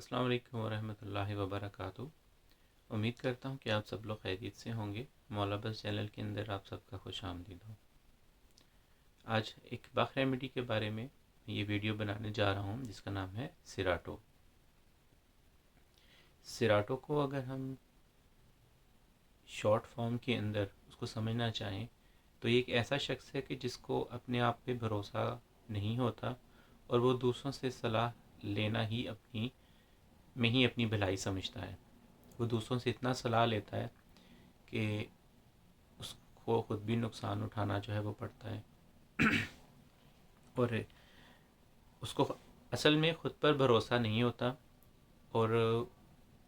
السلام علیکم ورحمۃ اللہ وبرکاتہ۔ امید کرتا ہوں کہ آپ سب لوگ خیریت سے ہوں گے۔ مولا بس چینل کے اندر آپ سب کا خوش آمدید ہو۔ آج ایک بخ ریمیڈی کے بارے میں یہ ویڈیو بنانے جا رہا ہوں جس کا نام ہے سیراٹو۔ سیراٹو کو اگر ہم شارٹ فارم کے اندر اس کو سمجھنا چاہیں تو یہ ایک ایسا شخص ہے کہ جس کو اپنے آپ پہ بھروسہ نہیں ہوتا اور وہ دوسروں سے صلاح لینا ہی اپنی بھلائی سمجھتا ہے۔ وہ دوسروں سے اتنا صلاح لیتا ہے کہ اس کو خود بھی نقصان اٹھانا جو ہے وہ پڑتا ہے اور اس کو اصل میں خود پر بھروسہ نہیں ہوتا اور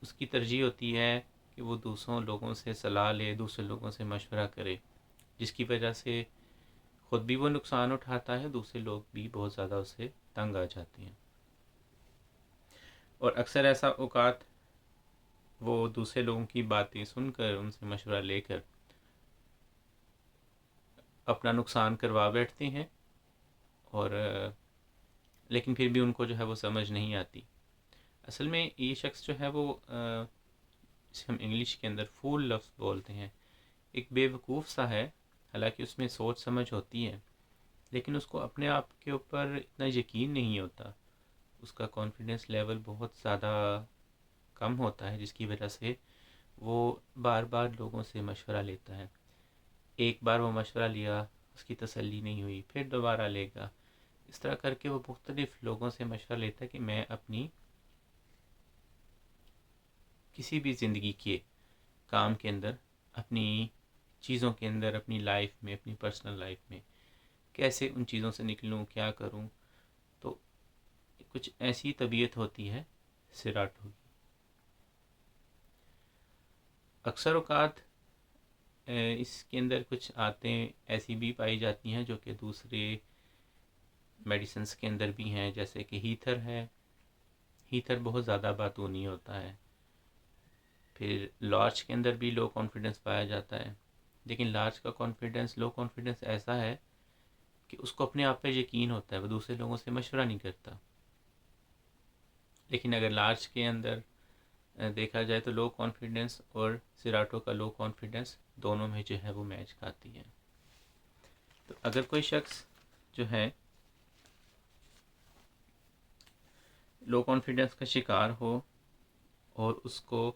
اس کی ترجیح ہوتی ہے کہ وہ دوسروں لوگوں سے صلاح لے، دوسرے لوگوں سے مشورہ کرے، جس کی وجہ سے خود بھی وہ نقصان اٹھاتا ہے، دوسرے لوگ بھی بہت زیادہ اس سے تنگ آ جاتے ہیں۔ اور اکثر ایسا اوقات وہ دوسرے لوگوں کی باتیں سن کر، ان سے مشورہ لے کر اپنا نقصان کروا بیٹھتے ہیں اور لیکن پھر بھی ان کو جو ہے وہ سمجھ نہیں آتی۔ اصل میں یہ شخص جو ہے وہ جسے ہم انگلش کے اندر فول لفظ بولتے ہیں، ایک بے وقوف سا ہے، حالانکہ اس میں سوچ سمجھ ہوتی ہے لیکن اس کو اپنے آپ کے اوپر اتنا یقین نہیں ہوتا، اس کا کانفیڈنس لیول بہت زیادہ کم ہوتا ہے، جس کی وجہ سے وہ بار بار لوگوں سے مشورہ لیتا ہے۔ ایک بار وہ مشورہ لیا، اس کی تسلی نہیں ہوئی، پھر دوبارہ لے گا، اس طرح کر کے وہ مختلف لوگوں سے مشورہ لیتا ہے کہ میں اپنی کسی بھی زندگی کے کام کے اندر، اپنی چیزوں کے اندر، اپنی لائف میں، اپنی پرسنل لائف میں کیسے ان چیزوں سے نکلوں، کیا کروں۔ تو کچھ ایسی طبیعت ہوتی ہے سیراٹو کی۔ اکثر اوقات اس کے اندر کچھ عادتیں ایسی بھی پائی جاتی ہیں جو کہ دوسرے میڈیسنس کے اندر بھی ہیں، جیسے کہ ہیتر ہے۔ ہیتر بہت زیادہ باتونی ہوتا ہے۔ پھر لارچ کے اندر بھی لو کانفیڈنس پایا جاتا ہے، لیکن لارچ کا کانفیڈنس، لو کانفیڈنس ایسا ہے کہ اس کو اپنے آپ پہ یقین ہوتا ہے، وہ دوسرے لوگوں سے مشورہ نہیں کرتا۔ لیکن اگر لارچ کے اندر دیکھا جائے تو لو کانفیڈنس اور سیراٹو کا لو کانفیڈنس دونوں میں جو ہے وہ میچ کھاتی ہے۔ تو اگر کوئی شخص جو ہے لو کانفیڈنس کا شکار ہو اور اس کو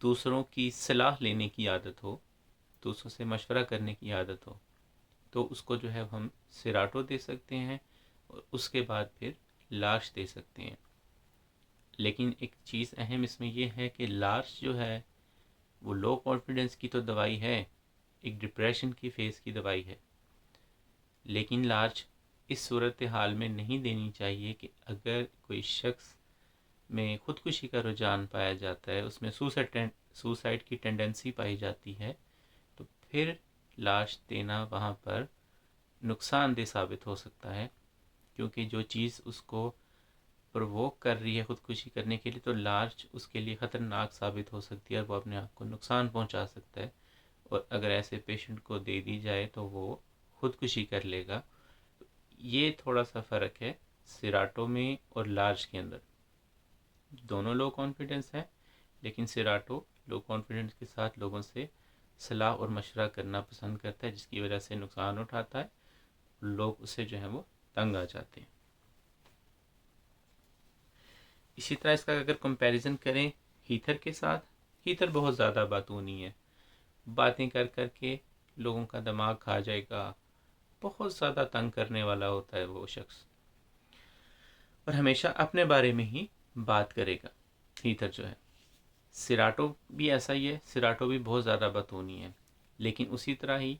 دوسروں کی صلاح لینے کی عادت ہو، دوسروں سے مشورہ کرنے کی عادت ہو، تو اس کو جو ہے ہم سیراٹو دے سکتے ہیں اور اس کے بعد پھر لارچ دے سکتے ہیں۔ لیکن ایک چیز اہم اس میں یہ ہے کہ لارچ جو ہے وہ لو کانفیڈنس کی تو دوائی ہے، ایک ڈپریشن کی فیز کی دوائی ہے، لیکن لارچ اس صورتحال میں نہیں دینی چاہیے کہ اگر کوئی شخص میں خودکشی کا رجحان پایا جاتا ہے، اس میں سوسائڈ کی ٹینڈنسی پائی جاتی ہے، تو پھر لارچ دینا وہاں پر نقصان دہ ثابت ہو سکتا ہے، کیونکہ جو چیز اس کو پرووک کر رہی ہے خودکشی کرنے کے لیے، تو لارچ اس کے لیے خطرناک ثابت ہو سکتی ہے اور وہ اپنے آپ کو نقصان پہنچا سکتا ہے، اور اگر ایسے پیشنٹ کو دے دی جائے تو وہ خودکشی کر لے گا۔ یہ تھوڑا سا فرق ہے سیراٹو میں اور لارچ کے اندر۔ دونوں لو کانفیڈنس ہے، لیکن سیراٹو لو کانفیڈنس کے ساتھ لوگوں سے صلاح اور مشورہ کرنا پسند کرتا ہے، جس کی وجہ سے نقصان اٹھاتا ہے، لوگ اسے جو ہے وہ تنگ آ جاتے ہیں۔ اسی طرح اس کا اگر کمپیریزن کریں ہیتر کے ساتھ، ہیتر بہت زیادہ باتونی ہے، باتیں کر کر کے لوگوں کا دماغ کھا جائے گا، بہت زیادہ تنگ کرنے والا ہوتا ہے وہ شخص، اور ہمیشہ اپنے بارے میں ہی بات کرے گا ہیتر جو ہے۔ سیراٹو بھی ایسا ہی ہے، سیراٹو بھی بہت زیادہ باتونی ہے، لیکن اسی طرح ہی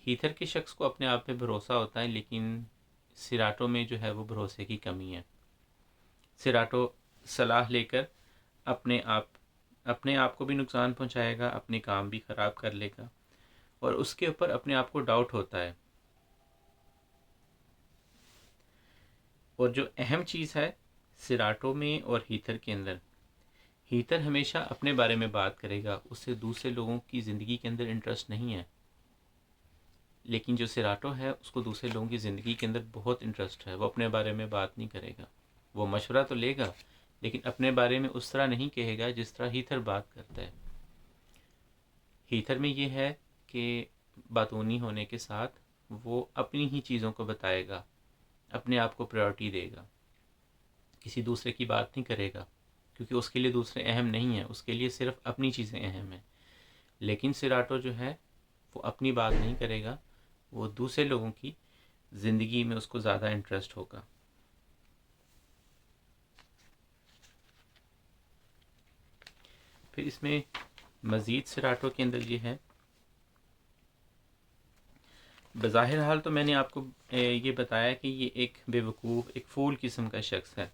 ہیتر کے شخص کو اپنے آپ پہ بھروسہ ہوتا ہے، لیکن سیراٹو میں جو ہے وہ بھروسے کی کمی ہے۔ سیراٹو صلاح لے کر اپنے آپ کو بھی نقصان پہنچائے گا، اپنے کام بھی خراب کر لے گا، اور اس کے اوپر اپنے آپ کو ڈاؤٹ ہوتا ہے۔ اور جو اہم چیز ہے سیراٹو میں اور ہیتر کے اندر، ہیتر ہمیشہ اپنے بارے میں بات کرے گا، اس سے دوسرے لوگوں کی زندگی کے اندر انٹرسٹ نہیں ہے، لیکن جو سیراٹو ہے اس کو دوسرے لوگوں کی زندگی کے اندر بہت انٹرسٹ ہے، وہ اپنے بارے میں بات نہیں کرے گا۔ وہ مشورہ تو لے گا لیکن اپنے بارے میں اس طرح نہیں کہے گا جس طرح ہیتھر بات کرتا ہے. ہیتھر میں یہ ہے کہ باتونی ہونے کے ساتھ وہ اپنی ہی چیزوں کو بتائے گا، اپنے آپ کو پریورٹی دے گا، کسی دوسرے کی بات نہیں کرے گا، کیونکہ اس کے لیے دوسرے اہم نہیں ہیں، اس کے لیے صرف اپنی چیزیں اہم ہیں. لیکن سراٹو جو ہے وہ اپنی بات نہیں کرے گا، وہ دوسرے لوگوں کی زندگی میں اس کو زیادہ انٹرسٹ ہوگا. پھر اس میں مزید سراٹو کے اندر یہ ہے، بظاہر حال تو میں نے آپ کو یہ بتایا کہ یہ ایک بے وقوف، ایک فول قسم کا شخص ہے،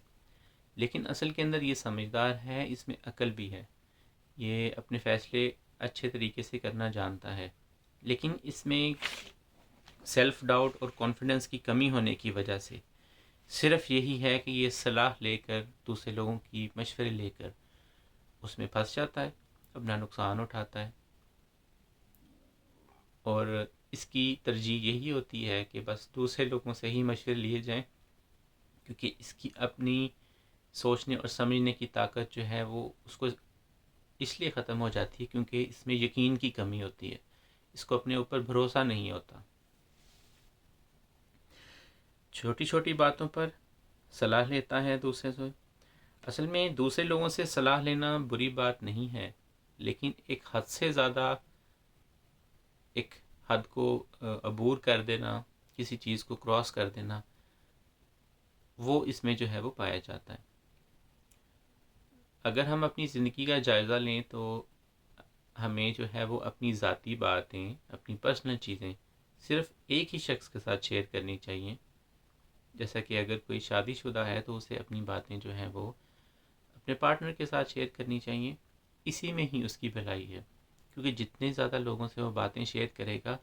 لیکن اصل کے اندر یہ سمجھدار ہے، اس میں عقل بھی ہے، یہ اپنے فیصلے اچھے طریقے سے کرنا جانتا ہے. لیکن اس میں سیلف ڈاؤٹ اور کانفیڈنس کی کمی ہونے کی وجہ سے صرف یہی ہے کہ یہ صلاح لے کر، دوسرے لوگوں کی مشورے لے کر اس میں پھنس جاتا ہے، اپنا نقصان اٹھاتا ہے. اور اس کی ترجیح یہی ہوتی ہے کہ بس دوسرے لوگوں سے ہی مشورے لیے جائیں، کیونکہ اس کی اپنی سوچنے اور سمجھنے کی طاقت جو ہے وہ اس کو اس لیے ختم ہو جاتی ہے کیونکہ اس میں یقین کی کمی ہوتی ہے، اس کو اپنے اوپر بھروسہ نہیں ہوتا. چھوٹی چھوٹی باتوں پر صلاح لیتا ہے دوسرے سے. اصل میں دوسرے لوگوں سے صلاح لینا بری بات نہیں ہے، لیکن ایک حد سے زیادہ، ایک حد کو عبور کر دینا، کسی چیز کو کراس کر دینا، وہ اس میں جو ہے وہ پایا جاتا ہے. اگر ہم اپنی زندگی کا جائزہ لیں تو ہمیں جو ہے وہ اپنی ذاتی باتیں، اپنی پرسنل چیزیں صرف ایک ہی شخص کے ساتھ شیئر کرنی چاہیے. جیسا کہ اگر کوئی شادی شدہ ہے تو اسے اپنی باتیں جو ہیں وہ اپنے پارٹنر کے ساتھ شیئر کرنی چاہیے. اسی میں ہی اس کی بھلائی ہے، کیونکہ جتنے زیادہ لوگوں سے وہ باتیں شیئر کرے گا،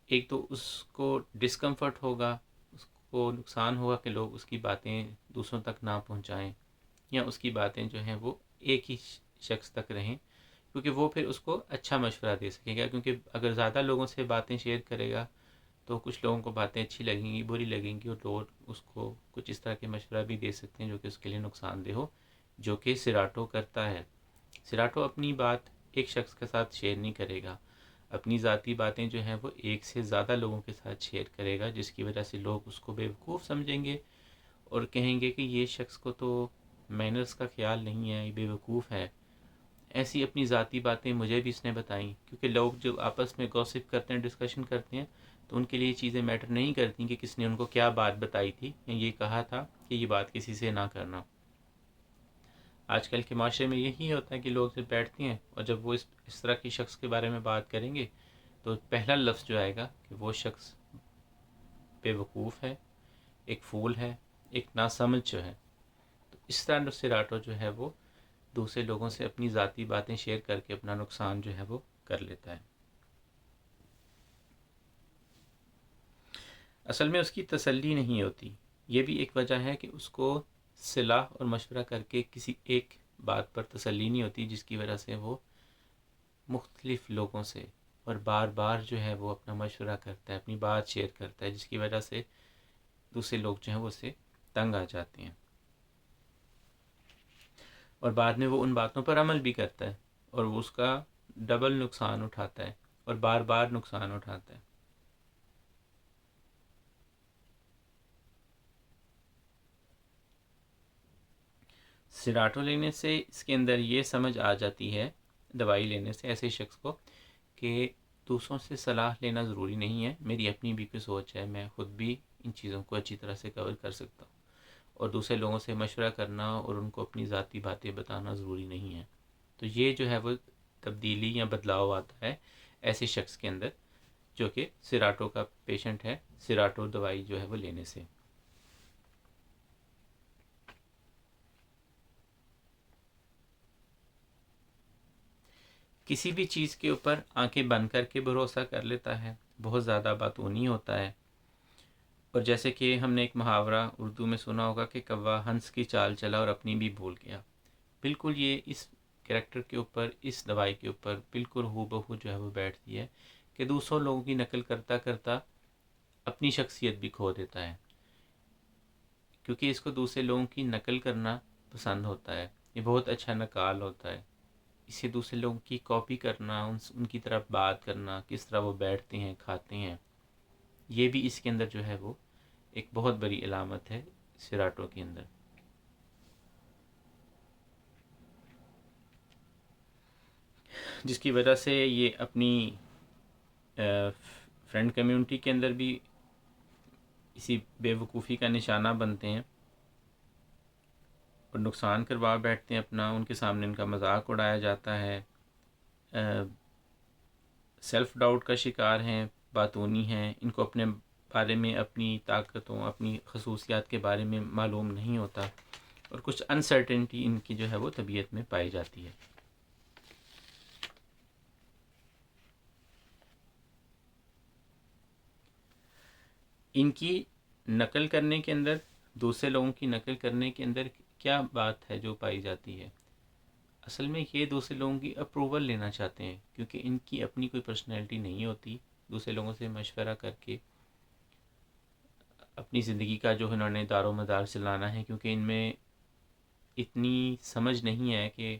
ایک تو اس کو ڈسکمفرٹ ہوگا، اس کو نقصان ہوگا کہ لوگ اس کی باتیں دوسروں تک نہ پہنچائیں، یا اس کی باتیں جو ہیں وہ ایک ہی شخص تک رہیں، کیونکہ وہ پھر اس کو اچھا مشورہ دے سکے گا. کیونکہ اگر زیادہ لوگوں سے باتیں شیئر کرے گا تو کچھ لوگوں کو باتیں اچھی لگیں گی، بری لگیں گی، اور لوگ اس کو کچھ اس طرح کے مشورہ بھی دے سکتے ہیں جو کہ اس کے لیے نقصان دہ ہو، جو کہ سراٹو کرتا ہے. سراٹو اپنی بات ایک شخص کے ساتھ شیئر نہیں کرے گا، اپنی ذاتی باتیں جو ہیں وہ ایک سے زیادہ لوگوں کے ساتھ شیئر کرے گا، جس کی وجہ سے لوگ اس کو بیوقوف سمجھیں گے اور کہیں گے کہ یہ شخص کو تو مینرز کا خیال نہیں ہے، یہ بیوقوف ہے. ایسی اپنی ذاتی باتیں مجھے بھی اس نے بتائیں، کیونکہ لوگ جو آپس میں گوسپ کرتے ہیں، ڈسکشن کرتے ہیں، تو ان کے لیے یہ چیزیں میٹر نہیں کرتی کہ کس نے ان کو کیا بات بتائی تھی یا یہ کہا تھا کہ یہ بات کسی سے نہ کرنا. آج کل کے معاشرے میں یہی ہوتا ہے کہ لوگ جب بیٹھتے ہیں اور جب وہ اس طرح کی شخص کے بارے میں بات کریں گے تو پہلا لفظ جو آئے گا کہ وہ شخص بے وقوف ہے، ایک فول ہے، ایک ناسمجھ جو ہے. تو اس طرح سراٹو جو ہے وہ دوسرے لوگوں سے اپنی ذاتی باتیں شیئر کر کے اپنا نقصان جو ہے وہ کر لیتا ہے. اصل میں اس کی تسلی نہیں ہوتی، یہ بھی ایک وجہ ہے کہ اس کو صلاح اور مشورہ کر کے کسی ایک بات پر تسلی نہیں ہوتی، جس کی وجہ سے وہ مختلف لوگوں سے اور بار بار جو ہے وہ اپنا مشورہ کرتا ہے، اپنی بات شیئر کرتا ہے، جس کی وجہ سے دوسرے لوگ جو ہیں وہ اس سے تنگ آ جاتے ہیں، اور بعد میں وہ ان باتوں پر عمل بھی کرتا ہے اور وہ اس کا ڈبل نقصان اٹھاتا ہے اور بار بار نقصان اٹھاتا ہے. سراٹو لینے سے اس کے اندر یہ سمجھ آ جاتی ہے، دوائی لینے سے ایسے شخص کو، کہ دوسروں سے صلاح لینا ضروری نہیں ہے، میری اپنی بھی کوئی سوچ ہے، میں خود بھی ان چیزوں کو اچھی طرح سے کور کر سکتا ہوں، اور دوسرے لوگوں سے مشورہ کرنا اور ان کو اپنی ذاتی باتیں بتانا ضروری نہیں ہے. تو یہ جو ہے وہ تبدیلی یا بدلاؤ آتا ہے ایسے شخص کے اندر جو کہ سراٹو کا پیشنٹ ہے، سراٹو دوائی جو ہے وہ لینے سے. کسی بھی چیز کے اوپر آنکھیں بند کر کے بھروسہ کر لیتا ہے، بہت زیادہ باتونی ہوتا ہے. اور جیسے کہ ہم نے ایک محاورہ اردو میں سنا ہوگا کہ کوا ہنس کی چال چلا اور اپنی بھی بھول گیا، بالکل یہ اس کریکٹر کے اوپر، اس دوائی کے اوپر بالکل ہو بہو جو ہے وہ بیٹھتی ہے، کہ دوسروں لوگوں کی نقل کرتا کرتا اپنی شخصیت بھی کھو دیتا ہے. کیونکہ اس کو دوسرے لوگوں کی نقل کرنا پسند ہوتا ہے، یہ بہت اچھا نقال ہوتا ہے، اسے دوسرے لوگوں کی کاپی کرنا، ان کی طرف بات کرنا، کس طرح وہ بیٹھتے ہیں، کھاتے ہیں، یہ بھی اس کے اندر جو ہے وہ ایک بہت بڑی علامت ہے سراٹوں کے اندر۔ جس کی وجہ سے یہ اپنی فرینڈ کمیونٹی کے اندر بھی اسی بے وقوفی کا نشانہ بنتے ہیں اور نقصان کروا بیٹھتے ہیں اپنا، ان کے سامنے ان کا مذاق اڑایا جاتا ہے، سیلف ڈاؤٹ کا شکار ہیں، باتونی ہیں، ان کو اپنے بارے میں، اپنی طاقتوں، اپنی خصوصیات کے بارے میں معلوم نہیں ہوتا، اور کچھ انسرٹنٹی ان کی جو ہے وہ طبیعت میں پائی جاتی ہے۔ ان کی نقل کرنے کے اندر، دوسرے لوگوں کی نقل کرنے کے اندر کیا بات ہے جو پائی جاتی ہے؟ اصل میں یہ دوسرے لوگوں کی اپروول لینا چاہتے ہیں، کیونکہ ان کی اپنی کوئی پرسنالٹی نہیں ہوتی، دوسرے لوگوں سے مشورہ کر کے اپنی زندگی کا جو انہوں نے دار و مدار چلانا ہے، کیونکہ ان میں اتنی سمجھ نہیں ہے کہ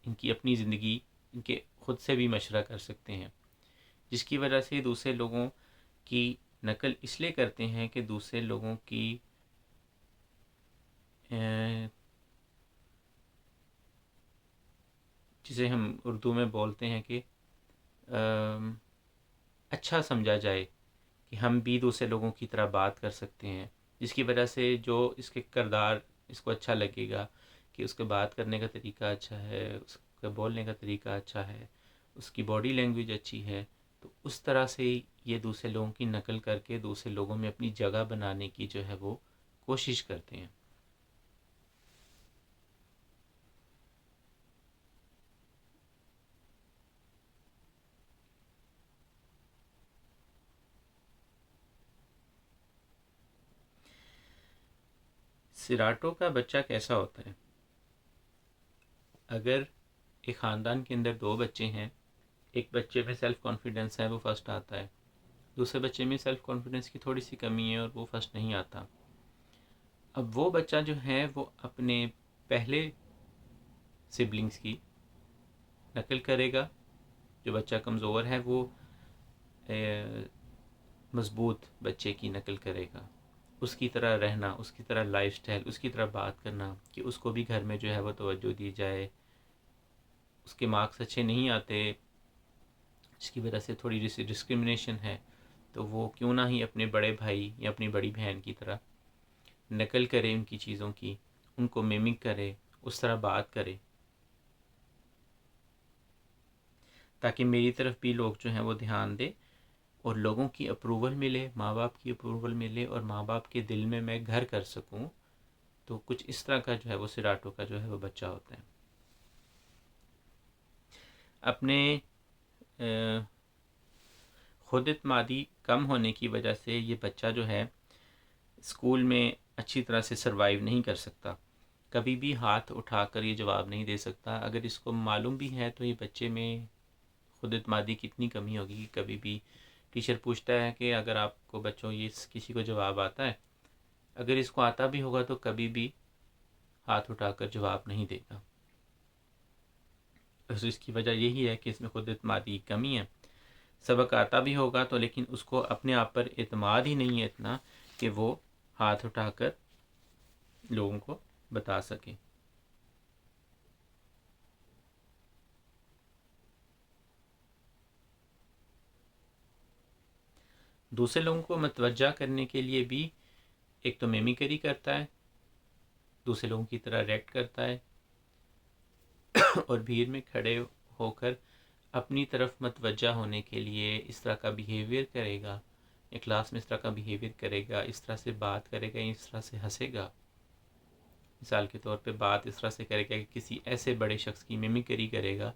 ان کی اپنی زندگی ان کے خود سے بھی مشورہ کر سکتے ہیں، جس کی وجہ سے دوسرے لوگوں کی نقل اس لیے کرتے ہیں کہ دوسرے لوگوں کی جسے ہم اردو میں بولتے ہیں کہ اچھا سمجھا جائے، کہ ہم بھی دوسرے لوگوں کی طرح بات کر سکتے ہیں، جس کی وجہ سے جو اس کے کردار اس کو اچھا لگے گا، کہ اس کے بات کرنے کا طریقہ اچھا ہے، اس کے بولنے کا طریقہ اچھا ہے، اس کی باڈی لینگویج اچھی ہے، تو اس طرح سے یہ دوسرے لوگوں کی نقل کر کے دوسرے لوگوں میں اپنی جگہ بنانے کی جو ہے وہ کوشش کرتے ہیں۔ سراٹو کا بچہ کیسا ہوتا ہے؟ اگر ایک خاندان کے اندر دو بچے ہیں، ایک بچے میں سیلف کانفیڈنس ہے، وہ فرسٹ آتا ہے، دوسرے بچے میں سیلف کانفیڈنس کی تھوڑی سی کمی ہے اور وہ فرسٹ نہیں آتا، اب وہ بچہ جو ہے وہ اپنے پہلے سبلنگز کی نقل کرے گا، جو بچہ کمزور ہے وہ مضبوط بچے کی نقل کرے گا، اس کی طرح رہنا، اس کی طرح لائف سٹائل، اس کی طرح بات کرنا، کہ اس کو بھی گھر میں جو ہے وہ توجہ دی جائے، اس کے مارکس اچھے نہیں آتے، جس کی وجہ سے تھوڑی سی ڈسکرمنیشن ہے، تو وہ کیوں نہ ہی اپنے بڑے بھائی یا اپنی بڑی بہن کی طرح نقل کرے ان کی چیزوں کی، ان کو میمک کرے، اس طرح بات کرے، تاکہ میری طرف بھی لوگ جو ہیں وہ دھیان دے اور لوگوں کی اپروول ملے، ماں باپ کی اپروول ملے، اور ماں باپ کے دل میں گھر کر سکوں، تو کچھ اس طرح کا جو ہے وہ سراٹو کا جو ہے وہ بچہ ہوتا ہے۔ اپنے خود اعتمادی کم ہونے کی وجہ سے یہ بچہ جو ہے اسکول میں اچھی طرح سے سروائیو نہیں کر سکتا، کبھی بھی ہاتھ اٹھا کر یہ جواب نہیں دے سکتا، اگر اس کو معلوم بھی ہے تو یہ بچے میں خود اعتمادی کی اتنی کمی ہوگی کہ کبھی بھی ٹیچر پوچھتا ہے کہ اگر آپ کو بچوں یہ کسی کو جواب آتا ہے، اگر اس کو آتا بھی ہوگا تو کبھی بھی ہاتھ اٹھا کر جواب نہیں دے گا۔ اس کی وجہ یہی ہے کہ اس میں خود اعتمادی کی کمی ہے، سبق آتا بھی ہوگا تو لیکن اس کو اپنے آپ پر اعتماد ہی نہیں ہے اتنا کہ وہ ہاتھ اٹھا کر لوگوں کو بتا سکے۔ دوسرے لوگوں کو متوجہ کرنے کے لیے بھی ایک تو میمیکری کرتا ہے، دوسرے لوگوں کی طرح ریئیکٹ کرتا ہے، اور بھیڑ میں کھڑے ہو کر اپنی طرف متوجہ ہونے کے لیے اس طرح کا بیہیویئر کرے گا، یا کلاس میں اس طرح کا بیہیویئر کرے گا، اس طرح سے بات کرے گا، اس طرح سے ہنسے گا، مثال کے طور پہ بات اس طرح سے کرے گا کہ کسی ایسے بڑے شخص کی میمیکری کرے گا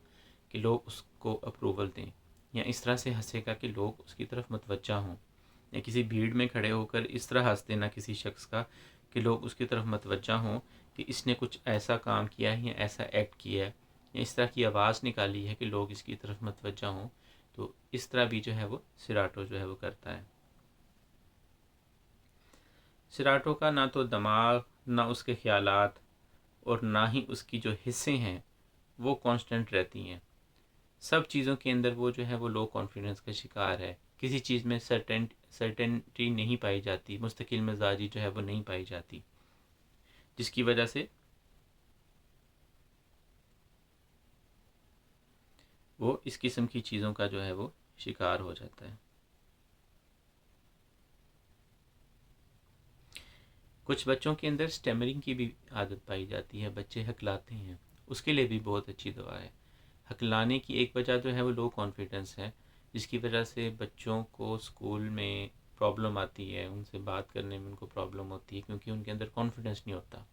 کہ لوگ اس کو اپروول دیں، یا اس طرح سے ہنسے گا کہ لوگ اس کی طرف متوجہ ہوں، یا کسی بھیڑ میں کھڑے ہو کر اس طرح ہنس دینا کسی شخص کا کہ لوگ اس کی طرف متوجہ ہوں کہ اس نے کچھ ایسا کام کیا ہے یا ایسا ایکٹ کیا ہے، یا اس طرح کی آواز نکالی ہے کہ لوگ اس کی طرف متوجہ ہوں، تو اس طرح بھی جو ہے وہ سراٹو جو ہے وہ کرتا ہے۔ سراٹو کا نہ تو دماغ، نہ اس کے خیالات، اور نہ ہی اس کی جو حصے ہیں وہ کانسٹنٹ رہتی ہیں. سب چیزوں کے اندر وہ جو ہے وہ لو کانفیڈنس کا شکار ہے. کسی چیز میں سرٹنٹی نہیں پائی جاتی، مستقل مزاجی جو ہے وہ نہیں پائی جاتی، جس کی وجہ سے وہ اس قسم کی چیزوں کا جو ہے وہ شکار ہو جاتا ہے. کچھ بچوں کے اندر اسٹیمرنگ کی بھی عادت پائی جاتی ہے، بچے ہکلاتے ہیں، اس کے لیے بھی بہت اچھی دوا ہے. ہکلانے کی ایک وجہ جو ہے وہ لو کانفیڈنس ہے، جس کی وجہ سے بچوں کو اسکول میں پرابلم آتی ہے، ان سے بات کرنے میں ان کو پرابلم ہوتی ہے، کیونکہ ان کے اندر کانفیڈنس نہیں ہوتا،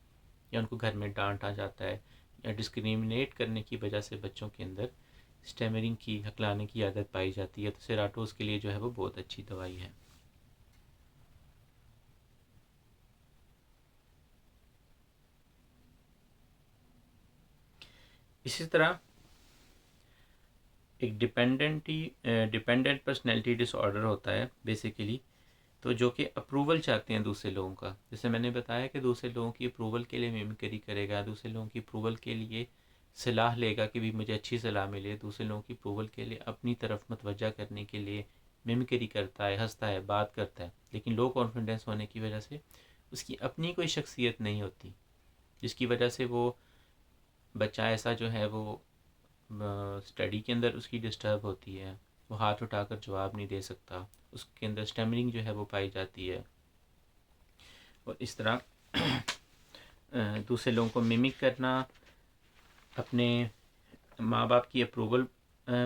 یا ان کو گھر میں ڈانٹ آ جاتا ہے، یا ڈسکریمنیٹ کرنے کی وجہ سے بچوں کے اندر اسٹیمرنگ کی، ہکلانے کی عادت پائی جاتی ہے. تو سیراٹوز کے لیے جو ہے وہ بہت اچھی دوائی ہے. اسی طرح ایک ڈیپینڈنٹ پرسنالٹی ڈس آرڈر ہوتا ہے بیسیکلی، تو جو کہ اپروول چاہتے ہیں دوسرے لوگوں کا. جیسے میں نے بتایا کہ دوسرے لوگوں کی اپروول کے لیے میمکری کرے گا، دوسرے لوگوں کی اپروول کے لیے صلاح لے گا کہ بھی مجھے اچھی صلاح ملے، دوسرے لوگوں کی اپروول کے لیے اپنی طرف متوجہ کرنے کے لیے میمکری کرتا ہے، ہنستا ہے، بات کرتا ہے. لیکن لو کانفیڈنس ہونے کی وجہ سے اس کی اپنی کوئی شخصیت نہیں ہوتی، جس کی وجہ سے وہ بچہ ایسا جو ہے وہ اسٹڈی کے اندر اس کی ڈسٹرب ہوتی ہے، وہ ہاتھ اٹھا کر جواب نہیں دے سکتا، اس کے اندر اسٹیمرنگ جو ہے وہ پائی جاتی ہے. اور اس طرح دوسرے لوگوں کو میمک کرنا، اپنے ماں باپ کی اپروول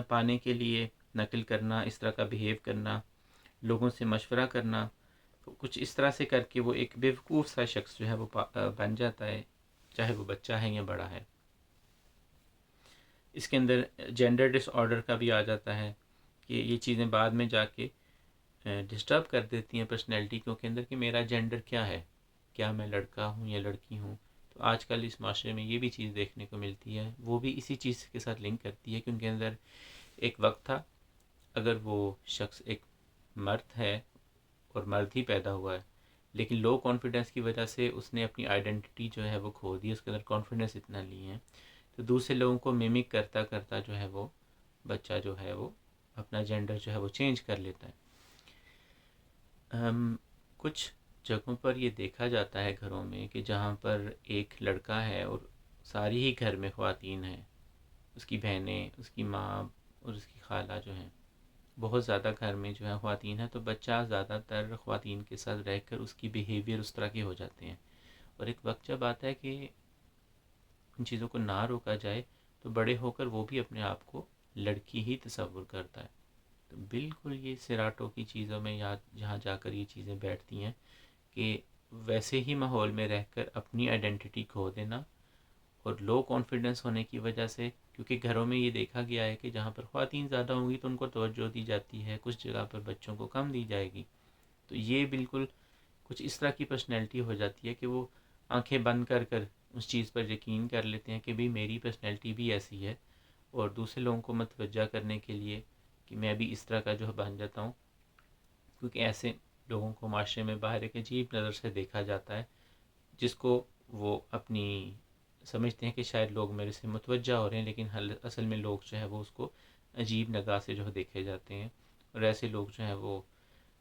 پانے کے لیے نقل کرنا، اس طرح کا بیہیو کرنا، لوگوں سے مشورہ کرنا، تو کچھ اس طرح سے کر کے وہ ایک بیوقوف سا شخص جو ہے وہ بن جاتا ہے، چاہے وہ بچہ ہے یا بڑا ہے. اس کے اندر جینڈر ڈس آرڈر کا بھی آ جاتا ہے کہ یہ چیزیں بعد میں جا کے ڈسٹرب کر دیتی ہیں پرسنالٹی کے اندر کہ میرا جینڈر کیا ہے، کیا میں لڑکا ہوں یا لڑکی ہوں. تو آج کل اس معاشرے میں یہ بھی چیز دیکھنے کو ملتی ہے، وہ بھی اسی چیز کے ساتھ لنک کرتی ہے کہ ان کے اندر ایک وقت تھا، اگر وہ شخص ایک مرد ہے اور مرد ہی پیدا ہوا ہے، لیکن لو کانفیڈنس کی وجہ سے اس نے اپنی آئیڈینٹی جو ہے وہ کھو دی، اس کے اندر کانفیڈنس اتنا نہیں ہے، تو دوسرے لوگوں کو میمک کرتا کرتا جو ہے وہ بچہ جو ہے وہ اپنا جینڈر جو ہے وہ چینج کر لیتا ہے. کچھ جگہوں پر یہ دیکھا جاتا ہے گھروں میں کہ جہاں پر ایک لڑکا ہے اور ساری ہی گھر میں خواتین ہیں، اس کی بہنیں، اس کی ماں اور اس کی خالہ جو ہیں، بہت زیادہ گھر میں جو ہے خواتین ہیں، تو بچہ زیادہ تر خواتین کے ساتھ رہ کر اس کی بیہیویئر اس طرح کے ہو جاتے ہیں. اور ایک وقت جب آتا ہے کہ ان چیزوں کو نہ روکا جائے تو بڑے ہو کر وہ بھی اپنے آپ کو لڑکی ہی تصور کرتا ہے. تو بالکل یہ سیراٹو کی چیزوں میں جہاں جا کر یہ چیزیں بیٹھتی ہیں کہ ویسے ہی ماحول میں رہ کر اپنی آئیڈینٹی کھو دینا، اور لو کانفیڈنس ہونے کی وجہ سے، کیونکہ گھروں میں یہ دیکھا گیا ہے کہ جہاں پر خواتین زیادہ ہوں گی تو ان کو توجہ دی جاتی ہے، کچھ جگہ پر بچوں کو کم دی جائے گی. تو یہ بالکل کچھ اس طرح کی پرسنالٹی ہو جاتی ہے کہ وہ آنکھیں بند کر کر اس چیز پر یقین کر لیتے ہیں کہ بھی میری پرسنالٹی بھی ایسی ہے، اور دوسرے لوگوں کو متوجہ کرنے کے لیے کہ میں بھی اس طرح کا جو بن جاتا ہوں، کیونکہ ایسے لوگوں کو معاشرے میں باہر ایک عجیب نظر سے دیکھا جاتا ہے، جس کو وہ اپنی سمجھتے ہیں کہ شاید لوگ میرے سے متوجہ ہو رہے ہیں، لیکن اصل میں لوگ جو ہے وہ اس کو عجیب نگاہ سے جو دیکھے جاتے ہیں. اور ایسے لوگ جو ہیں وہ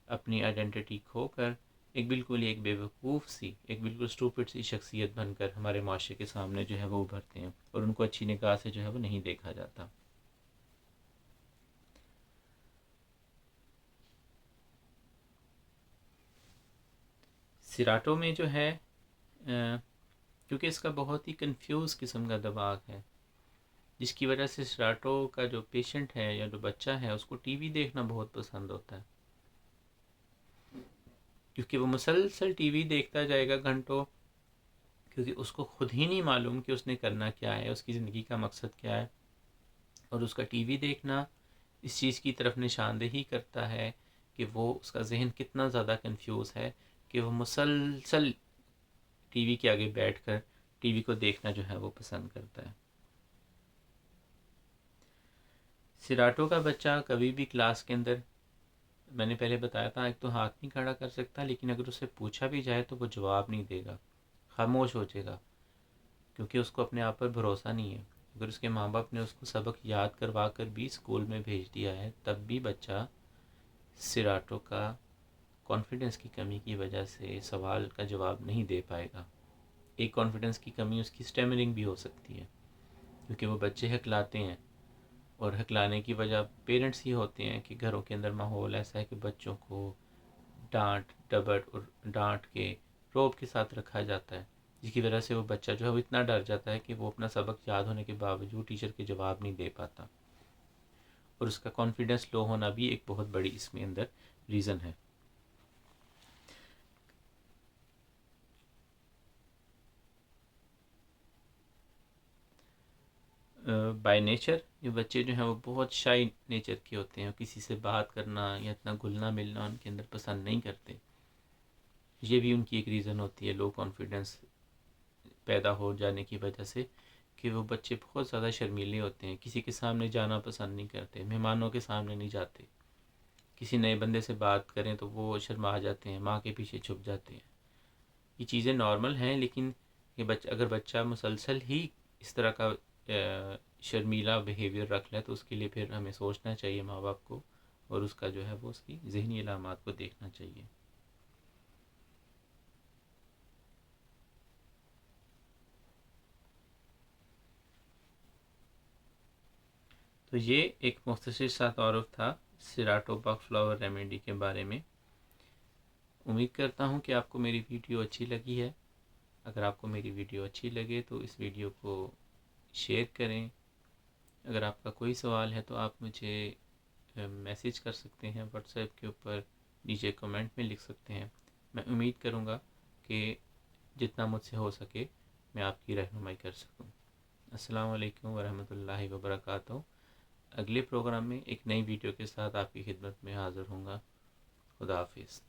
اپنی آئیڈینٹی کھو کر ایک بالکل ایک بے وقوف سی، ایک بالکل اسٹوپڈ سی شخصیت بن کر ہمارے معاشرے کے سامنے جو ہے وہ ابھرتے ہیں، اور ان کو اچھی نگاہ سے جو ہے وہ نہیں دیکھا جاتا. سیراٹو میں جو ہے کیونکہ اس کا بہت ہی کنفیوز قسم کا دماغ ہے، جس کی وجہ سے سیراٹو کا جو پیشنٹ ہے یا جو بچہ ہے اس کو ٹی وی دیکھنا بہت پسند ہوتا ہے، کیونکہ وہ مسلسل ٹی وی دیکھتا جائے گا گھنٹوں، کیونکہ اس کو خود ہی نہیں معلوم کہ اس نے کرنا کیا ہے، اس کی زندگی کا مقصد کیا ہے. اور اس کا ٹی وی دیکھنا اس چیز کی طرف نشاندہی کرتا ہے کہ وہ اس کا ذہن کتنا زیادہ کنفیوز ہے کہ وہ مسلسل ٹی وی کے آگے بیٹھ کر ٹی وی کو دیکھنا جو ہے وہ پسند کرتا ہے. سیراٹو کا بچہ کبھی بھی کلاس کے اندر میں نے پہلے بتایا تھا ایک تو ہاتھ نہیں کھڑا کر سکتا، لیکن اگر اسے پوچھا بھی جائے تو وہ جواب نہیں دے گا، خاموش ہو جائے گا، کیونکہ اس کو اپنے آپ پر بھروسہ نہیں ہے۔ اگر اس کے ماں باپ نے اس کو سبق یاد کروا کر بھی اسکول میں بھیج دیا ہے، تب بھی بچہ سراٹو کا کانفیڈنس کی کمی کی وجہ سے سوال کا جواب نہیں دے پائے گا۔ ایک کانفیڈنس کی کمی اس کی اسٹیمرنگ بھی ہو سکتی ہے، کیونکہ وہ بچے ہکلاتے ہیں، اور ہکلانے کی وجہ پیرنٹس ہی ہوتے ہیں کہ گھروں کے اندر ماحول ایسا ہے کہ بچوں کو ڈانٹ ڈپٹ اور ڈانٹ کے روب کے ساتھ رکھا جاتا ہے، جس کی وجہ سے وہ بچہ جو ہے وہ اتنا ڈر جاتا ہے کہ وہ اپنا سبق یاد ہونے کے باوجود ٹیچر کے جواب نہیں دے پاتا، اور اس کا کانفیڈنس لو ہونا بھی ایک بہت بڑی اس میں اندر ریزن ہے۔ بائی نیچر یہ بچے جو ہیں وہ بہت شائی نیچر کے ہوتے ہیں، کسی سے بات کرنا یا اتنا گھلنا ملنا ان کے اندر پسند نہیں کرتے۔ یہ بھی ان کی ایک ریزن ہوتی ہے لو کانفیڈنس پیدا ہو جانے کی وجہ سے، کہ وہ بچے بہت زیادہ شرمیلے ہوتے ہیں، کسی کے سامنے جانا پسند نہیں کرتے، مہمانوں کے سامنے نہیں جاتے، کسی نئے بندے سے بات کریں تو وہ شرما جاتے ہیں، ماں کے پیچھے چھپ جاتے ہیں۔ یہ چیزیں نارمل ہیں، لیکن یہ اگر بچہ مسلسل ہی اس طرح کا شرمیلا بیہیویئر رکھ لے تو اس کے لیے پھر ہمیں سوچنا چاہیے ماں باپ کو، اور اس کا جو ہے وہ اس کی ذہنی علامات کو دیکھنا چاہیے۔ تو یہ ایک مختصر سا تعارف تھا سراٹو بک فلاور ریمیڈی کے بارے میں۔ امید کرتا ہوں کہ آپ کو میری ویڈیو اچھی لگی ہے۔ اگر آپ کو میری ویڈیو اچھی لگے تو اس ویڈیو کو شیئر کریں۔ اگر آپ کا کوئی سوال ہے تو آپ مجھے میسیج کر سکتے ہیں واٹس ایپ کے اوپر، نیچے کمنٹ میں لکھ سکتے ہیں۔ میں امید کروں گا کہ جتنا مجھ سے ہو سکے میں آپ کی رہنمائی کر سکوں۔ السلام علیکم ورحمۃ اللہ وبرکاتہ۔ اگلے پروگرام میں ایک نئی ویڈیو کے ساتھ آپ کی خدمت میں حاضر ہوں گا۔ خدا حافظ۔